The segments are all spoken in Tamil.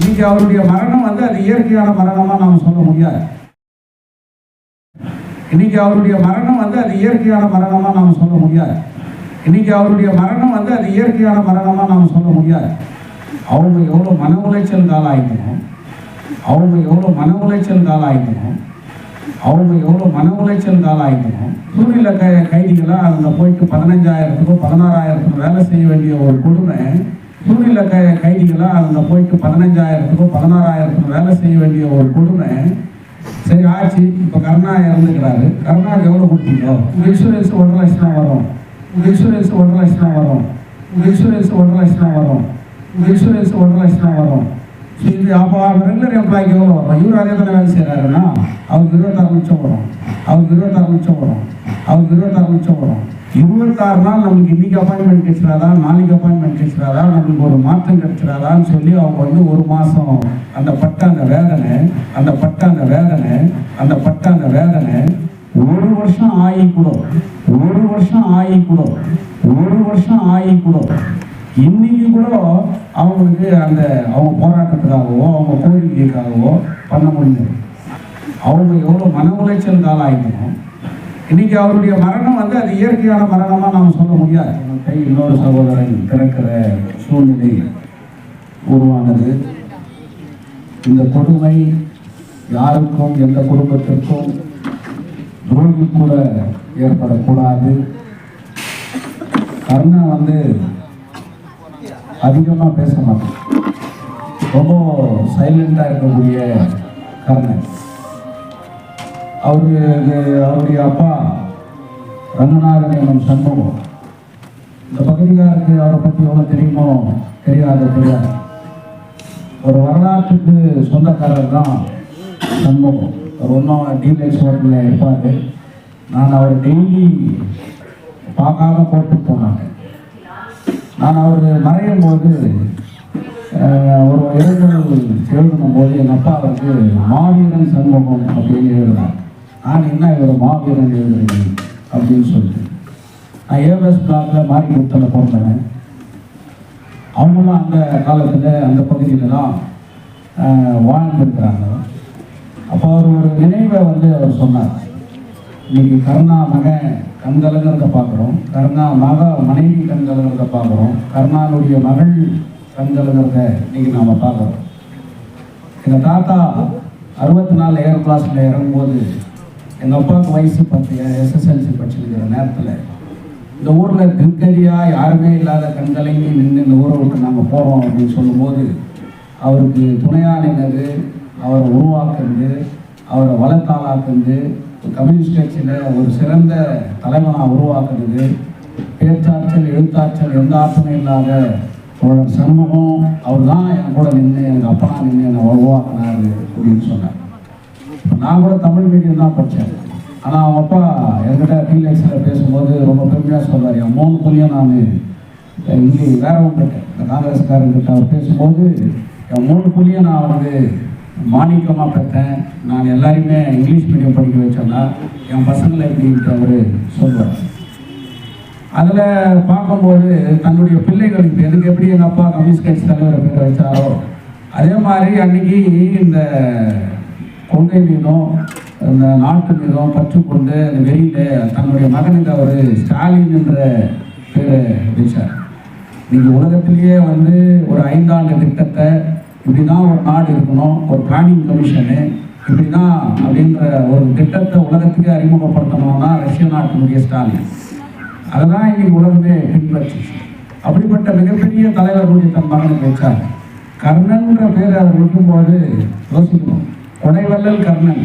இன்னைக்கு அவருடைய மரணம் வந்து அது இயற்கையான மரணமா நாம் சொல்ல முடியாது. இன்னைக்கு அவருடைய மரணம் வந்து அது இயற்கையான மரணமா நாம் சொல்ல முடியாது. இன்னைக்கு அவருடைய மரணம் வந்து அது இயற்கையான மரணமா நாம் சொல்ல முடியாது. அவங்க எவ்வளோ மன உளைச்சல் காலாயிக்கணும், அவங்க எவ்வளோ மன உளைச்சல் காலாயிக்கணும், அவங்க எவ்வளோ மன உளைச்சல் காலாயிக்கணும். சூழ்நிலை கைதிகளாக அங்கே போயிட்டு 15,000க்கும் 16,000க்கும் வேலை செய்ய வேண்டிய ஒரு கொடுமை. சூழ்நிலை கைதிகளாக அங்கே போயிட்டு 15,000க்கும் 16,000க்கும் வேலை செய்ய வேண்டிய ஒரு கொடுமை. சரி ஆச்சு, இப்போ கருணா இறந்துக்கிறாரு. கருணாவுக்கு எவ்வளோ கொடுத்தீங்களோ? உங்கள் இன்சூரன்ஸ் 1,00,000 தான் வரும், உங்கள் இன்சூரன்ஸ் 1,00,000 தான் வரும், உங்கள் இன்சூரன்ஸ் 1,00,000 தான் வரும், உங்கள் இன்சூரன்ஸ் 1,00,000 தான் வரும். இது அப்போ ரெகுலர் எம்ப்ளாய்க்கு எவ்வளோ வரும்? இவர் அதே தானே வேலை செய்கிறாருன்னா அவருக்கு 26 லட்சம் வரும், அவருக்கு 26 லட்சம் வரும், அவருக்கு 26 லட்சம் வரும். 26 நாள் நம்மளுக்கு இன்றைக்கி அப்பாயின்மெண்ட் கிடைச்சிடாதா, நாளைக்கு அப்பாயின்மெண்ட் கிடைச்சிடாதா, நம்மளுக்கு ஒரு மாற்றம் கிடைச்சிடாதான்னு சொல்லி அவங்க வந்து ஒரு மாதம் அந்த பட்ட அந்த வேதனை, அந்த பட்ட அந்த வேதனை, அந்த பட்ட அந்த வேதனை 1 வருஷம் ஆகி கூட, 1 வருஷம் ஆகி கூட, 1 வருஷம் ஆகி கூட இன்னைக்கு கூட அவங்களுக்கு அந்த அவங்க போராட்டத்துக்காகவோ அவங்க கோரிக்கைக்காகவோ பண்ண முடியும். அவங்க எவ்வளோ மன உளைச்சல் காலாயிக்கணும். இன்னைக்கு அவருடைய மரணம் வந்து அது இயற்கையான மரணமா நாம் சொல்ல முடியாது. கை இன்னொரு சகோதரன் திறக்கிற சூழ்நிலை உருவானது. இந்த கொடுமை யாருக்கும் எந்த குடும்பத்திற்கும் துரோகி கூட ஏற்படக்கூடாது. கருணா வந்து அதிகமாக பேச மாட்டேன், ரொம்ப சைலண்டாக இருக்கக்கூடிய கருணை. அவருடைய அப்பா ரங்கநாதன் எனும் சண்முகம். இந்த பகுதிக்காருக்கு அவரை பற்றி எவ்வளோ தெரியுமோ தெரியாது. ஒரு வரலாற்றுக்கு சொந்தக்காரர் தான் சண்முகம். அவர் ஒன்றும் டீலக்ஸ் ஹோட்டலில் இருப்பார். நான் அவர் டெய்லி பார்க்காம போட்டு போனாங்க. நான் அவர் மறையும் போது ஒரு இரங்கல் எழுதும் போது எங்கள் அப்பா அவருக்கு மாவீரன் சண்முகம் அப்படின்னு எழுதுனார். நான் என்ன இவர் மாவீரன் எழுதுறீங்க அப்படின்னு சொல்லிட்டு, நான் ஏஎஸ் பிளாக்கில் மாறி கொடுத்தல பிறந்தேன். அவங்களும் அந்த காலத்தில் அந்த பகுதியில் தான் வாழ்ந்துருக்கிறாங்க. அப்போ அவர் ஒரு நினைவை வந்து அவர் சொன்னார். இன்னைக்கு கருணா மகன் கண்கலங்கிறத பார்க்குறோம், கருணா மனைவி கண்கலங்கிறத பார்க்குறோம், கருணாவுடைய மகள் கண்கலங்கிறத இன்னைக்கு நாம் பார்க்குறோம். எங்கள் தாத்தா 64 ஏர் கிளாஸில் இறங்கும்போது எங்கள் அப்பாவுக்கு வயசு 10, SSLC படிச்சுருக்கிற நேரத்தில் இந்த ஊரில் திருக்கதியாக யாருமே இல்லாத கண்கலங்கி நின்று இந்த ஊரை விட்டு நாங்கள் போகிறோம் அப்படின்னு சொல்லும்போது அவருக்கு துணையாக நின்னது, அவரை உருவாக்குறது, அவரை வளர்த்தாளாக்குறது, கம்யூனிஸ்ட் கட்சியில் ஒரு சிறந்த தலைவனாக உருவாக்குறது, பேச்சாற்றல் எழுத்தாற்றல் எந்த ஆற்றலும் இல்லாத ஒரு சண்முகம் அவர் தான் என் கூட நின்று எங்கள் அப்பனா நின்று என்னை உருவாக்கினார் அப்படின்னு சொன்னார். நான் கூட தமிழ் மீடியம் தான் படித்தேன். ஆனால் அவங்க அப்பா என்கிட்ட டீலக்ஸில் பேசும்போது ரொம்ப பெருமையாக சொல்வார். என் 3 புள்ளியும் நான் இங்கே வேற ஒன்றுக்கிட்ட இந்த காங்கிரஸ்காரங்கிட்ட அவர் பேசும்போது என் 3 புள்ளியும் நான் வந்து மாணிக்கமாக பெற்றேன், நான் எல்லாருமே இங்கிலீஷ் மீடியம் படிக்க வச்சோன்னா என் பசங்களை எப்படின்ட்டு அவர் சொல்வார். அதில் பார்க்கும்போது தன்னுடைய பிள்ளைகளுக்கு எதுக்கு எப்படி எங்கள் அப்பா கம்யூனிஸ்ட் கட்சி தலைவரை பேர் வச்சாரோ அதே மாதிரி அன்றைக்கி இந்த கொள்கை மீதும் இந்த நாட்டு மீதும் பற்று கொண்டு அந்த வெளியில் தன்னுடைய மகனுக்கு அவர் ஸ்டாலின் என்ற பேரை வச்சார். நீங்கள் உலகத்திலேயே வந்து ஒரு 5 ஆண்டு திட்டத்தை இப்படி தான் ஒரு நாடு இருக்கணும், ஒரு பிளானிங் கமிஷனு இப்படி தான் அப்படின்ற ஒரு திட்டத்தை உலகத்துக்கே அறிமுகப்படுத்தணும்னா ரஷ்ய நாட்டினுடைய ஸ்டாலின். அதை தான் இன்றைக்கி உலகமே பின்பற்றி அப்படிப்பட்ட மிகப்பெரிய தலைவர்களுடைய தன் மகனுக்கு வச்சார். கர்ணன்ற பேரை அவர் வைக்கும்போது யோசிக்கணும். கொடைவள்ளல் கர்ணன்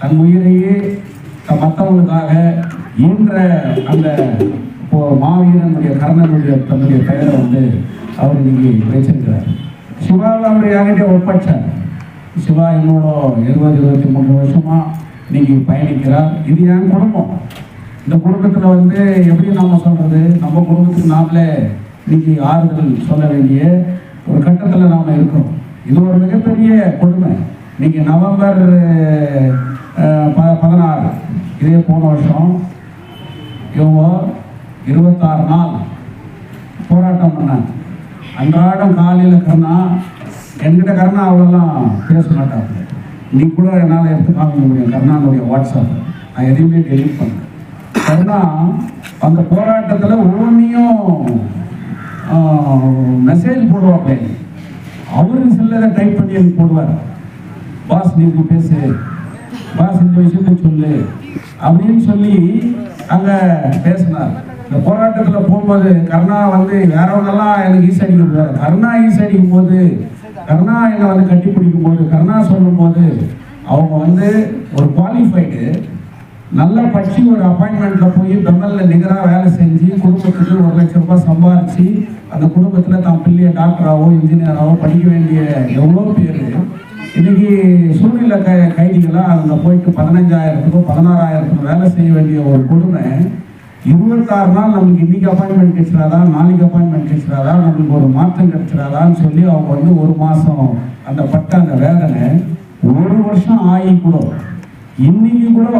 தன் உயிரையே மற்றவங்களுக்காக ஈன்ற அந்த மாவீரனுடைய கர்ணனுடைய தன்னுடைய பெயரை வந்து அவர் இன்னைக்கு வச்சிருக்கிறார். சிவாவை அவர் யார்கிட்ட ஒப்படைச்சார். சிவா என்னோட 20-23 வருஷமாக இன்னைக்கு பயணிக்கிறார். இது என் குடும்பம். இந்த குடும்பத்தில் வந்து எப்படி நாம் சொல்கிறது, நம்ம குடும்பத்துக்கு நாமளே இன்னைக்கு ஆறுதல் சொல்ல வேண்டிய ஒரு கட்டத்தில் நாம் இருக்கோம். இது ஒரு மிகப்பெரிய கொடுமை. இன்னைக்கு நவம்பர் 16 இதே போன வருஷம் இவங்க 26 நாள் போராட்டம் பண்ணாங்க. அன்றாடம் காலையில் கருணா என்கிட்ட கருணா அவ்வளோலாம் பேச மாட்டாங்க. இன்னைக்கு கூட என்னால் எடுத்து காமிக்க முடியும் கருணானுடைய வாட்ஸ்அப். நான் எதையுமே டெலிட் பண்ணேன். கருணா அந்த போராட்டத்தில் ஒவ்வொன்றையும் மெசேஜ் போடுவாங்க. அவரு சிலதை டைப் பண்ணி எனக்கு போடுவார். பாஸ் நீங்க பேசு, பாஸ் இந்த விஷயத்தை சொல்லு அப்படின்னு சொல்லி அங்கே பேசினார். இந்த போராட்டத்தில் போகும்போது கருணா வந்து வேறவங்கெல்லாம் எனக்கு ஈஸி அடிக்க போவார். கருணா ஈஸி அடிக்கும் போது, கருணா என்னை வந்து கட்டி பிடிக்கும் போது, கருணா சொல்லும் போது அவங்க வந்து ஒரு குவாலிஃபைடு நல்லா படிச்சு ஒரு அப்பாயின்மெண்ட்டில் போய் பெம்மலில் நிகராக வேலை செஞ்சு குடும்பத்துக்கு 1 லட்சம் ரூபாய் சம்பாரிச்சு அந்த குடும்பத்தில் தான் பிள்ளைய டாக்டராகவோ இன்ஜினியராகவோ படிக்க வேண்டிய எவ்வளோ பேர் இன்னைக்கு சூழ்நிலை கைதிகளாக அங்கே போயிட்டு 15,000த்துக்கோ 16,000த்துக்கோ வேலை செய்ய வேண்டிய ஒரு கொடுமை 26 நாள் நம்மளுக்கு இன்னைக்கு அப்பாயின்மெண்ட் கிடைச்சிடாதா, நாளைக்கு அப்பாயின்மெண்ட் கிடைச்சிடாதா, நம்மளுக்கு ஒரு மாற்றம் கிடைச்சிடாதான்னு சொல்லி அவங்க வந்து 1 மாதம் அந்த பட்ட அந்த வேதனை 1 வருஷம் ஆகி கூட இன்னைக்கு கூட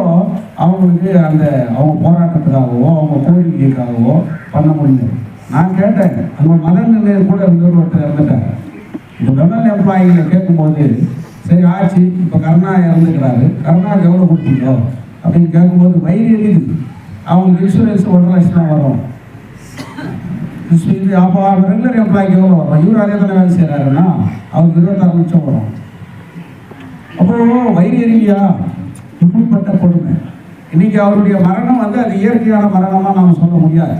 அவங்களுக்கு அந்த அவங்க போராட்டத்துக்காகவோ அவங்க கோரிக்கைக்காகவோ பண்ண முடியும். நான் கேட்டேன், அவங்க மதன் கூட இருந்தவர் ஒருத்தர் இறந்துட்டாங்க. இந்த பெமல் எம்ப்ளாயிகளை கேட்கும்போது சரி ஆச்சு, இப்போ கருணா இறந்துக்கிறாரு, கருணாவுக்கு எவ்வளோ கொடுத்தீங்களோ அப்படின்னு கேட்கும்போது வயிறு எரியுது. அவங்களுக்கு இன்சூரன்ஸ் 1.5 லட்சம் தான் வரும். அப்போ ரெகுலர் எம்ப்ளாய்க்கு எவ்வளோ வரும்? இவர் அதே தானே வேலை செய்கிறாருன்னா அவருக்கு 26 லட்சம் வரும். அப்போ வயிறு எரியலையா? இப்படிப்பட்ட கொடுமை. இன்னைக்கு அவருடைய மரணம் வந்து அது இயற்கையான மரணமாக நாம் சொல்ல முடியாது.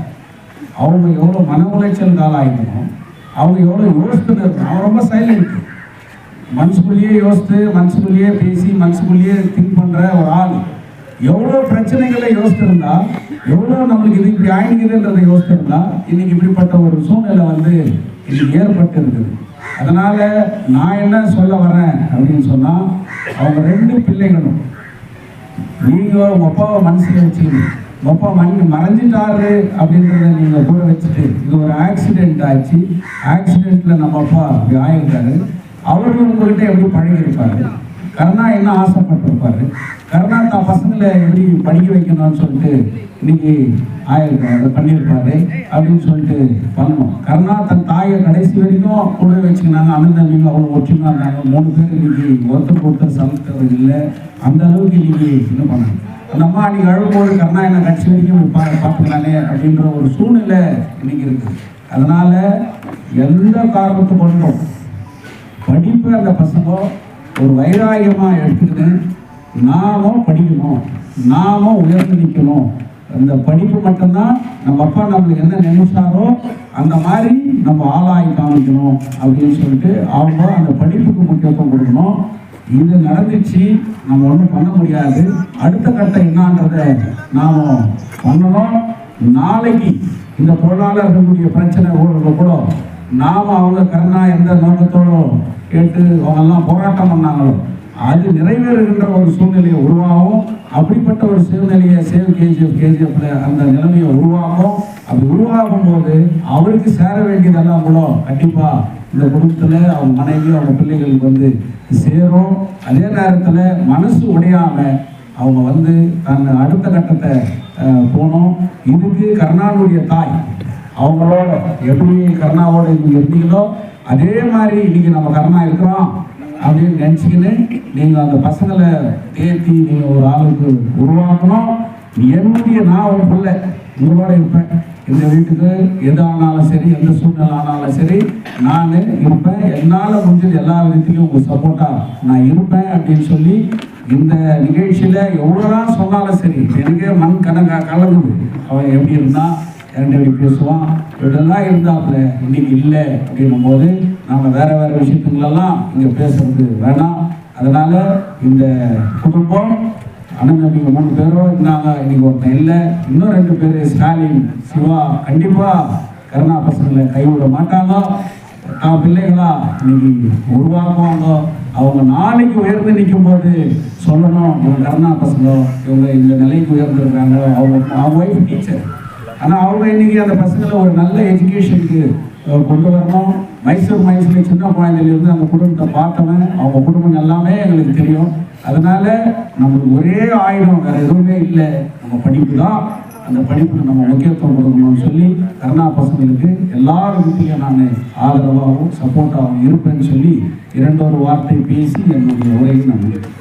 அவங்க எவ்வளோ மன உளைச்சல் ஆளாயிக்கணும், அவங்க எவ்வளோ யோசித்துன்னு இருக்கணும். அவன் ரொம்ப சைலண்ட், மனசுக்குள்ளேயே யோசித்து மனசுக்குள்ளேயே பேசி மனசுக்குள்ளேயே திங்க் பண்ணுற ஒரு ஆள். எவ்வளோ பிரச்சனைகளை யோசித்திருந்தா, எவ்வளோ நம்மளுக்கு இது இப்படி ஆயிடுக்குதுன்றதை யோசித்திருந்தா இன்னைக்கு இப்படிப்பட்ட ஒரு சூழ்நிலை வந்து இன்னைக்கு ஏற்பட்டு இருக்குது. அதனால நான் என்ன சொல்ல வரேன் அப்படின்னு சொன்னால், அவங்க 2 பிள்ளைகளும் நீங்கள் உங்கள் அப்பாவை மனசில் வச்சுக்கணும். உங்கள் அப்பா மறைஞ்சிட்டாரு அப்படின்றத நீங்கள் கூட வச்சுட்டு, இது ஒரு ஆக்சிடென்ட் ஆச்சு, ஆக்சிடென்ட்டில் நம்ம அப்பா இப்படி ஆகிருக்காரு, அவரு உங்கள்கிட்ட எப்படி பழகிருப்பாரு, கருணா என்ன ஆசைப்பட்டிருப்பாரு, கருணா தான் பசங்களை எப்படி படிக்க வைக்கணும்னு சொல்லிட்டு இன்னைக்கு ஆயிருக்காரு பண்ணியிருப்பாரு அப்படின்னு சொல்லிட்டு பண்ணணும். கருணா தன் தாயை கடைசி வரைக்கும் கூட வச்சுக்கினாங்க. அண்ணன் தம்பிங்க அவ்வளோ ஒற்றுமையாக இருந்தாங்க. 3 பேர் இன்னைக்கு ஒருத்தர் சமைத்தவர் இல்லை. அந்த அளவுக்கு இன்னைக்கு என்ன பண்ணாங்க. அந்த அம்மா அன்னைக்கு அழும்போது கருணா என்ன கட்சி வரைக்கும் பார்த்துக்கலானே அப்படின்ற ஒரு சூழ்நிலை இன்னைக்கு இருக்குது. அதனால எந்த காரணத்தை கொண்டும் படிப்பு அந்த பசங்க ஒரு வைராகியமாக எடுத்துக்கிட்டு நாமும் படிக்கணும், நாமும் உயர்ந்து நிற்கணும். அந்த படிப்பு மட்டும்தான் நம்ம அப்பா நம்மளுக்கு என்ன நினைச்சாரோ அந்த மாதிரி நம்ம ஆளாகி காமிக்கணும் அப்படின்னு சொல்லிட்டு அவங்க அந்த படிப்புக்கு முக்கியத்துவம் கொடுக்கணும். இது நடந்துச்சு, நம்ம ஒன்றும் பண்ண முடியாது. அடுத்த கட்டம் என்னன்றதை நாம் பண்ணணும். நாளைக்கு இந்த பொருளாளர்களுடைய பிரச்சனை கூட நாம் அவங்க கருணா எந்த நோக்கத்தோடு கேட்டு அவங்கெல்லாம் போராட்டம் பண்ணாங்களோ அது நிறைவேறுகின்ற ஒரு சூழ்நிலையை உருவாகும். அப்படிப்பட்ட ஒரு சூழ்நிலையை சேவ் கேஜிஎஃப்ல அந்த நிலைமையை உருவாகும். அப்படி உருவாகும் போது அவருக்கு சேர வேண்டியதெல்லாம் கூட கண்டிப்பாக இந்த குடும்பத்தில் அவங்க மனைவி அவங்க பிள்ளைகளுக்கு வந்து சேரும். அதே நேரத்தில் மனசு உடையாமல் அவங்க வந்து தன் அடுத்த கட்டத்தை போகணும். இதுக்கு கருணாவுடைய தாய் அவங்களோட எப்படி கருணாவோட நீங்கள் இருந்தீங்களோ அதே மாதிரி இன்னைக்கு நம்ம கருணா இருக்கிறோம் அப்படின்னு நினச்சிக்கின்னு நீங்கள் அந்த பசங்களை தேர்த்தி நீங்கள் ஒரு ஆளுக்கு உருவாக்கணும். என்னுடைய நான் ஒரு பிள்ளை உங்களோட இருப்பேன். இந்த வீட்டுக்கு எது ஆனாலும் சரி, எந்த சூழ்நிலை ஆனாலும் சரி நான் இருப்பேன். என்னால் முடிஞ்சது எல்லா விதத்திலையும் உங்களுக்கு சப்போர்ட்டாக நான் இருப்பேன் அப்படின்னு சொல்லி இந்த நிகழ்ச்சியில் எவ்வளோதான் சொன்னாலும் சரி எனக்கே மண் கலங்குது. அவன் எப்படி இருந்தான், எப்படி பேசுவான், இதெல்லாம் இருந்தாப்புல இன்னைக்கு இல்லை அப்படின்னும் போது நாம் வேற விஷயத்துங்களெல்லாம் இங்கே பேசுறது வேணாம். அதனால இந்த குடும்பம் அண்ணன் தம்பிங்க 3 பேரும் இருந்தாங்க. இன்னைக்கு ஒருத்தன் இல்லை, இன்னும் 2 பேர் ஸ்டாலின் சிவா கண்டிப்பாக கருணா பசங்களை கைவிட மாட்டாங்க. பிள்ளைகளா இன்னைக்கு உருவாக்குவாங்க. அவங்க நாளைக்கு உயர்ந்து நிற்கும் போது சொல்லணும், இவங்க கருணா பசங்க இவங்க இந்த நிலைக்கு உயர்ந்துருக்காங்க. அவங்க ஒய்ஃப் டீச்சர், ஆனால் அவங்க இன்னைக்கு அந்த பசங்களை ஒரு நல்ல எஜுகேஷனுக்கு கொண்டு வரணும். மைசூர் மைன்ஸில் சின்ன குழந்தையிலேருந்து அந்த குடும்பத்தை பார்த்தவன், அவங்க குடும்பம் எல்லாமே எங்களுக்கு தெரியும். அதனால நம்மளுக்கு ஒரே ஆயுதம் வேறு எதுவுமே இல்லை, நம்ம படிப்பு தான். அந்த படிப்புக்கு நம்ம முக்கியத்துவம் கொடுக்கணும்னு சொல்லி கருணா பசங்களுக்கு எல்லா விதத்திலையும் நான் ஆதரவாகவும் சப்போர்ட்டாகவும் இருப்பேன்னு சொல்லி 2 வார்த்தை பேசி என்னுடைய உரையை நான் முடிக்கிறேன்.